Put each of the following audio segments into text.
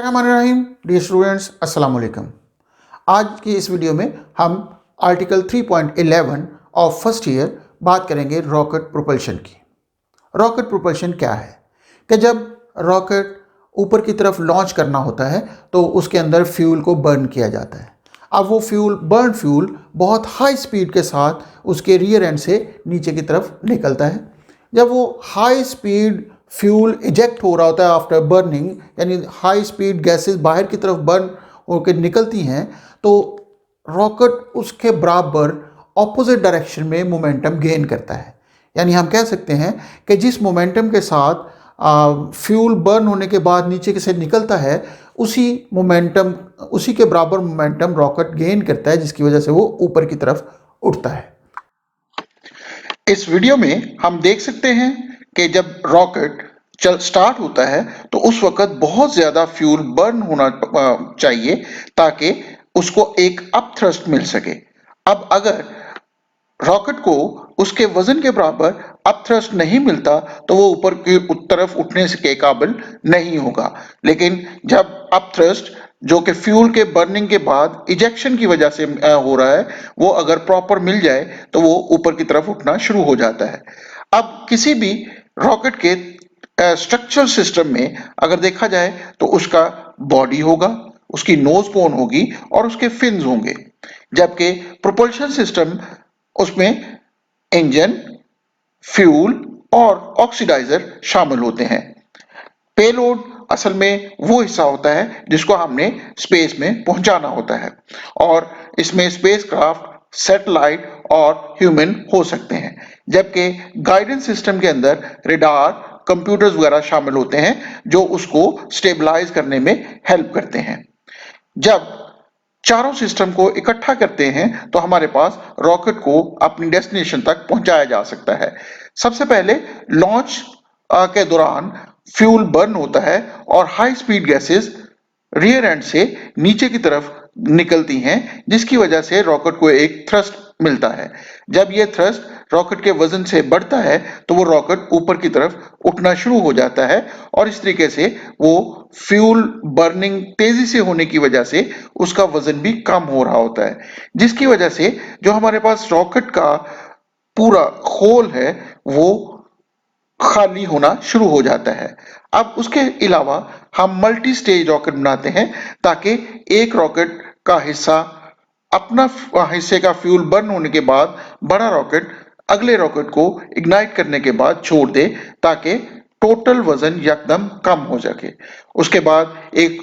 बिस्मिल्लाहिर्रहमानिर्रहीम। Dear students, अस्सलाम वालेकुम। आज की इस वीडियो में हम आर्टिकल 3.11 ऑफ फर्स्ट ईयर बात करेंगे रॉकेट प्रोपल्शन की। रॉकेट प्रोपल्शन क्या है कि जब रॉकेट ऊपर की तरफ लॉन्च करना होता है तो उसके अंदर फ्यूल को बर्न किया जाता है। अब वो बर्न फ्यूल बहुत हाई स्पीड के साथ उसके रियर एंड से नीचे की तरफ निकलता है। जब वो हाई स्पीड फ्यूल इजेक्ट हो रहा होता है आफ्टर बर्निंग, यानी हाई स्पीड गैसेस बाहर की तरफ बर्न होकर निकलती हैं, तो रॉकेट उसके बराबर ऑपोजिट डायरेक्शन में मोमेंटम गेन करता है। यानी हम कह सकते हैं कि जिस मोमेंटम के साथ फ्यूल बर्न होने के बाद नीचे से निकलता है, उसी के बराबर मोमेंटम रॉकेट गेन करता है, जिसकी वजह से वो ऊपर की तरफ उठता है। इस वीडियो में हम देख सकते हैं कि जब रॉकेट स्टार्ट होता है तो उस वक्त बहुत ज्यादा फ्यूल बर्न होना चाहिए ताकि उसको एक अप थ्रस्ट मिल सके। अब अगर रॉकेट को उसके वजन के बराबर अप थ्रस्ट नहीं मिलता तो वो ऊपर की तरफ उठने के काबिल नहीं होगा। लेकिन जब अप थ्रस्ट जो कि फ्यूल के बर्निंग के बाद इजेक्शन की वजह से हो रहा है, वो अगर प्रॉपर मिल जाए तो वो ऊपर की तरफ उठना शुरू हो जाता है। अब किसी भी रॉकेट के स्ट्रक्चरल सिस्टम में अगर देखा जाए तो उसका बॉडी होगा, उसकी नोज कोन होगी और उसके फिन्स होंगे। जबकि प्रोपल्शन सिस्टम उसमें इंजन, फ्यूल और ऑक्सीडाइजर शामिल होते हैं। पेलोड असल में वो हिस्सा होता है जिसको हमने स्पेस में पहुंचाना होता है, और इसमें स्पेसक्राफ्ट, सैटेलाइट और ह्यूमन हो सकते हैं। जबकि गाइडेंस सिस्टम के अंदर रेडार, कंप्यूटर्स वगैरह शामिल होते हैं जो उसको स्टेबलाइज करने में हेल्प करते हैं। जब चारों सिस्टम को इकट्ठा करते हैं तो हमारे पास रॉकेट को अपनी डेस्टिनेशन तक पहुंचाया जा सकता है। सबसे पहले लॉन्च के दौरान फ्यूल बर्न होता है और high speed gases rear and से नीचे की तरफ निकलती हैं, जिसकी वजह से रॉकेट को एक थ्रस्ट मिलता है। जब यह थ्रस्ट रॉकेट के वजन से बढ़ता है तो वो रॉकेट ऊपर की तरफ उठना शुरू हो जाता है, और इस तरीके से वो फ्यूल बर्निंग तेजी से होने की वजह से उसका वजन भी कम हो रहा होता है, जिसकी वजह से जो हमारे पास रॉकेट का पूरा होल है वो खाली होना शुरू हो जाता है। अब उसके अलावा हम मल्टी स्टेज रॉकेट बनाते हैं ताकि एक रॉकेट का हिस्सा अपना हिस्से का फ्यूल बर्न होने के बाद बड़ा रॉकेट अगले रॉकेट को इग्नाइट करने के बाद छोड़ दे, ताकि टोटल वजन एकदम कम हो सके। उसके बाद एक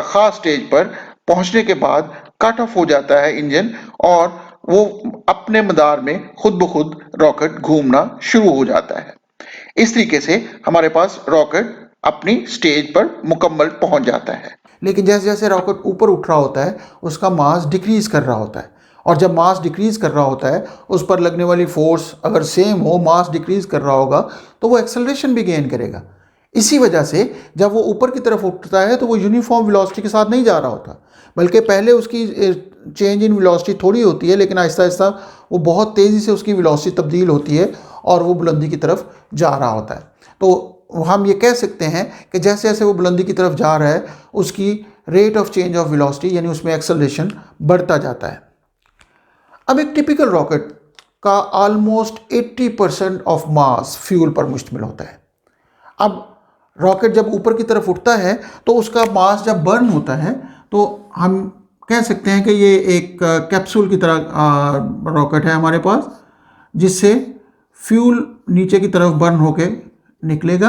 खास स्टेज पर पहुंचने के बाद कट ऑफ हो जाता है इंजन, और वो अपने मदार में खुद ब खुद रॉकेट घूमना शुरू हो जाता है। इस तरीके से हमारे पास रॉकेट अपनी स्टेज पर मुकम्मल पहुंच जाता है। लेकिन जैसे जैसे रॉकेट ऊपर उठ रहा होता है उसका मास डिक्रीज कर रहा होता है, और जब मास डिक्रीज कर रहा होता है उस पर लगने वाली फोर्स अगर सेम हो, मास डिक्रीज कर रहा होगा, तो वो एक्सेलरेशन भी गेन करेगा। इसी वजह से जब वो ऊपर की तरफ उठता है तो वो यूनिफॉर्म वेलोसिटी के साथ नहीं जा रहा होता, बल्कि पहले उसकी चेंज इन वेलोसिटी थोड़ी होती है, लेकिन आहिस्ता आहिस्ता वो बहुत तेज़ी से उसकी वेलोसिटी तब्दील होती है और वो बुलंदी की तरफ जा रहा होता है। तो हम ये कह सकते हैं कि जैसे जैसे वो बुलंदी की तरफ जा रहा है उसकी rate of change of velocity यानी उसमें एक्सेलरेशन बढ़ता जाता है। अब एक टिपिकल रॉकेट का ऑलमोस्ट 80% ऑफ मास फ्यूल पर मुश्तमिल होता है। अब रॉकेट जब ऊपर की तरफ उठता है तो उसका मास जब बर्न होता है तो हम कह सकते हैं कि ये एक कैप्सूल की तरह रॉकेट है हमारे पास, जिससे फ्यूल नीचे की तरफ बर्न होके निकलेगा।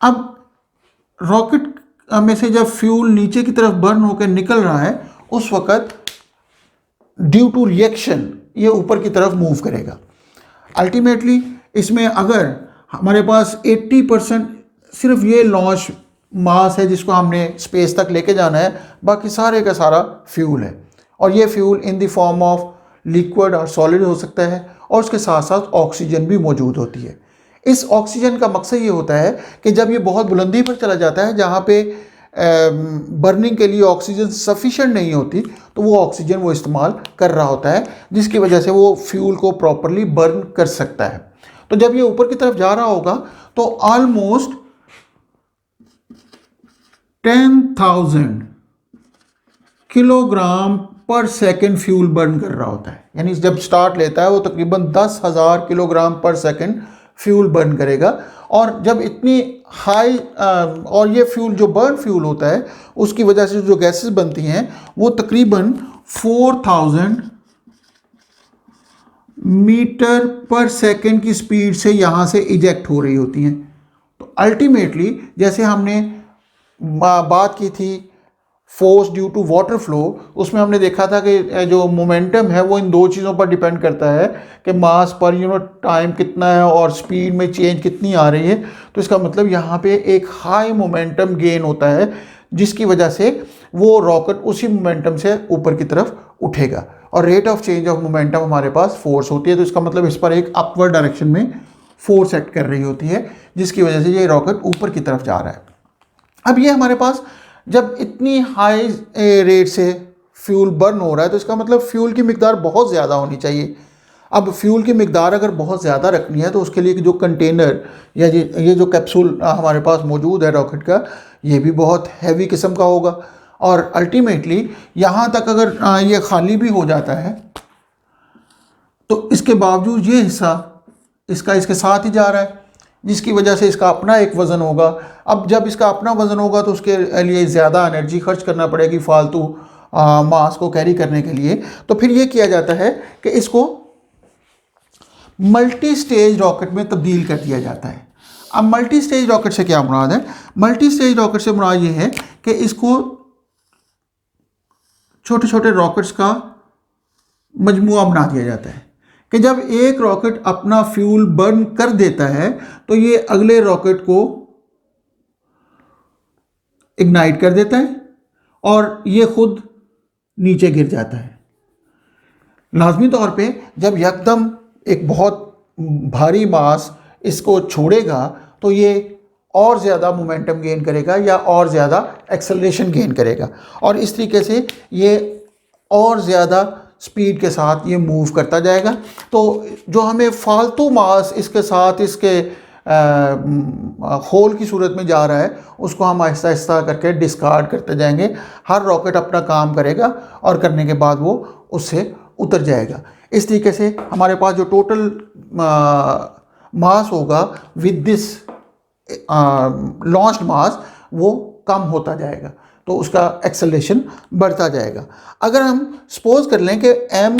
अब रॉकेट में से जब फ्यूल नीचे की तरफ बर्न होकर निकल रहा है उस वक्त ड्यू टू रिएक्शन ये ऊपर की तरफ मूव करेगा। अल्टीमेटली इसमें अगर हमारे पास 80% सिर्फ ये लॉन्च मास है जिसको हमने स्पेस तक लेके जाना है, बाकी सारे का सारा फ्यूल है, और ये fuel in the form of liquid और सॉलिड हो सकता है, और उसके साथ साथ ऑक्सीजन भी मौजूद होती है। इस ऑक्सीजन का मकसद ये होता है कि जब ये बहुत बुलंदी पर चला जाता है जहाँ पे बर्निंग के लिए ऑक्सीजन सफिशेंट नहीं होती, तो वो ऑक्सीजन वो इस्तेमाल कर रहा होता है, जिसकी वजह से वो फ्यूल को प्रॉपरली बर्न कर सकता है। तो जब ये ऊपर की तरफ जा रहा होगा तो ऑलमोस्ट 10,000 किलोग्राम पर सेकेंड फ्यूल बर्न कर रहा होता है। यानी जब स्टार्ट लेता है वो तकरीबन 10,000 किलोग्राम पर सेकेंड फ्यूल बर्न करेगा। और जब इतनी हाई और ये फ्यूल जो बर्न फ्यूल होता है उसकी वजह से जो गैसेस बनती हैं वो तकरीबन 4,000 मीटर पर सेकेंड की स्पीड से यहाँ से इजेक्ट हो रही होती हैं। तो अल्टीमेटली जैसे हमने बात की थी force due to water flow, उसमें हमने देखा था कि जो मोमेंटम है वो इन दो चीज़ों पर डिपेंड करता है कि मास पर यूनिट टाइम कितना है और स्पीड में चेंज कितनी आ रही है। तो इसका मतलब यहाँ पे एक हाई मोमेंटम गेन होता है जिसकी वजह से वो रॉकेट उसी मोमेंटम से ऊपर की तरफ उठेगा। और rate of change of momentum हमारे पास फोर्स होती है, तो इसका मतलब इस पर एक अपवर्ड डायरेक्शन में फोर्स एक्ट कर रही होती है जिसकी वजह से ये रॉकेट ऊपर की तरफ जा रहा है। अब ये हमारे पास जब इतनी हाई रेट से फ्यूल बर्न हो रहा है तो इसका मतलब फ्यूल की मिकदार बहुत ज़्यादा होनी चाहिए। अब फ्यूल की मिकदार अगर बहुत ज़्यादा रखनी है तो उसके लिए जो कंटेनर या ये जो कैप्सूल हमारे पास मौजूद है रॉकेट का, ये भी बहुत हैवी किस्म का होगा। और अल्टीमेटली यहाँ तक अगर ये खाली भी हो जाता है तो इसके बावजूद ये हिस्सा इसके साथ ही जा रहा है जिसकी वजह से इसका अपना एक वज़न होगा। अब जब इसका अपना वज़न होगा तो उसके लिए ज़्यादा एनर्जी खर्च करना पड़ेगी फालतू मास को कैरी करने के लिए। तो फिर ये किया जाता है कि इसको मल्टी स्टेज रॉकेट में तब्दील कर दिया जाता है। अब मल्टी स्टेज रॉकेट से क्या मुराद है? मल्टी स्टेज रॉकेट से मुराद ये है कि इसको छोटे छोटे रॉकेट्स का मजमुआ बना दिया जाता है कि जब एक रॉकेट अपना फ्यूल बर्न कर देता है तो ये अगले रॉकेट को इग्नाइट कर देता है और ये खुद नीचे गिर जाता है। लाजमी तौर पे जब यकदम एक बहुत भारी मास इसको छोड़ेगा तो ये और ज़्यादा मोमेंटम गेन करेगा या और ज़्यादा एक्सेलरेशन गेन करेगा और इस तरीके से ये और ज़्यादा स्पीड के साथ ये मूव करता जाएगा। तो जो हमें फालतू मास इसके साथ इसके होल की सूरत में जा रहा है उसको हम आहिस्ता आहिस्ता करके डिस्कार्ड करते जाएंगे। हर रॉकेट अपना काम करेगा और करने के बाद वो उससे उतर जाएगा। इस तरीके से हमारे पास जो टोटल मास होगा विद दिस लॉन्च्ड मास वो कम होता जाएगा, तो उसका एक्सेलरेशन बढ़ता जाएगा। अगर हम सपोज कर लें कि m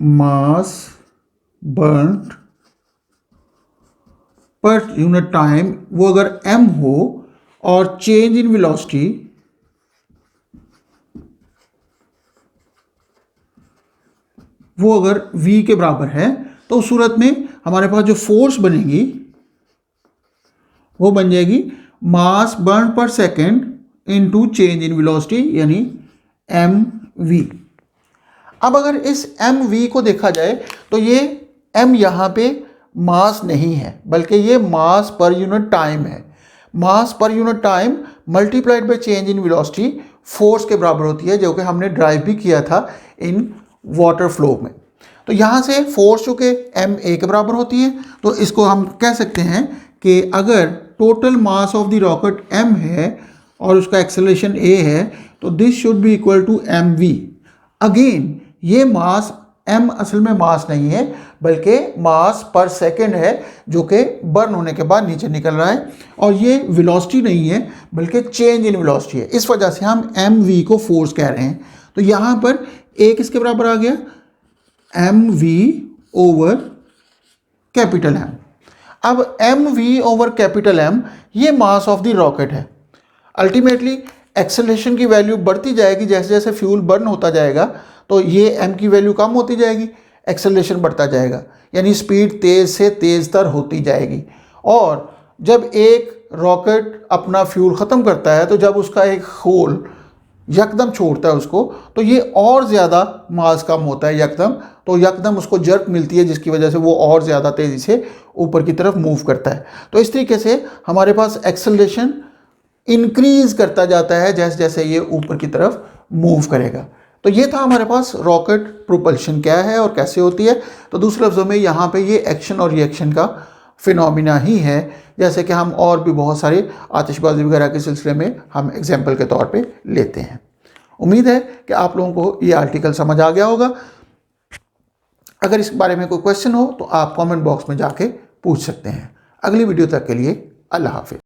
मास बर्न्ड पर यूनिट टाइम वो अगर m हो और चेंज इन वेलोसिटी वो अगर v के बराबर है तो उस सूरत में हमारे पास जो फोर्स बनेगी वो बन जाएगी मास बर्न पर second into change in velocity यानी mv। अब अगर इस mv को देखा जाए तो ये m यहाँ पे मास नहीं है बल्कि ये मास पर यूनिट टाइम है। Mass per unit time multiplied by change in velocity force के बराबर होती है, जो कि हमने ड्राइव भी किया था इन वाटर फ्लो में। तो यहाँ से फोर्स चूँकि ma के बराबर होती है तो इसको हम कह सकते हैं कि अगर total mass of the rocket m है और उसका एक्सेलरेशन a है तो this should be equal to mv। Again ये मास m असल में मास नहीं है बल्कि मास पर सेकेंड है जो कि बर्न होने के बाद नीचे निकल रहा है और ये वेलोसिटी नहीं है बल्कि चेंज इन वेलोसिटी है। इस वजह से हम mv को फोर्स कह रहे हैं। तो यहाँ पर a किसके बराबर आ गया? mv over capital M। अब mv ओवर कैपिटल M ये मास ऑफ द रॉकेट है। अल्टीमेटली एक्सेलरेशन की वैल्यू बढ़ती जाएगी जैसे जैसे फ्यूल बर्न होता जाएगा तो ये m की वैल्यू कम होती जाएगी, एक्सेलरेशन बढ़ता जाएगा, यानी स्पीड तेज़ से तेज़ तर होती जाएगी। और जब एक रॉकेट अपना फ्यूल ख़त्म करता है तो जब उसका एक होल यकदम छोड़ता है उसको तो ये और ज़्यादा मास कम होता है यकदम, तो यकदम उसको जर्क मिलती है जिसकी वजह से वो और ज़्यादा तेज़ी से ऊपर की तरफ मूव करता है। तो इस तरीके से हमारे पास एक्सेलरेशन इंक्रीज़ करता जाता है जैसे जैसे ये ऊपर की तरफ मूव करेगा। तो ये था हमारे पास रॉकेट प्रोपल्शन क्या है और कैसे होती है। तो दूसरे लफ्ज़ों में यहाँ पे ये एक्शन और रिएक्शन का फिनोमिना ही है, जैसे कि हम और भी बहुत सारे आतिशबाजी वगैरह के सिलसिले में हम एग्जाम्पल के तौर पे लेते हैं। उम्मीद है कि आप लोगों को ये आर्टिकल समझ आ गया होगा। अगर इस बारे में कोई क्वेश्चन हो तो आप कमेंट बॉक्स में जाके पूछ सकते हैं। अगली वीडियो तक के लिए अल्लाह हाफिज।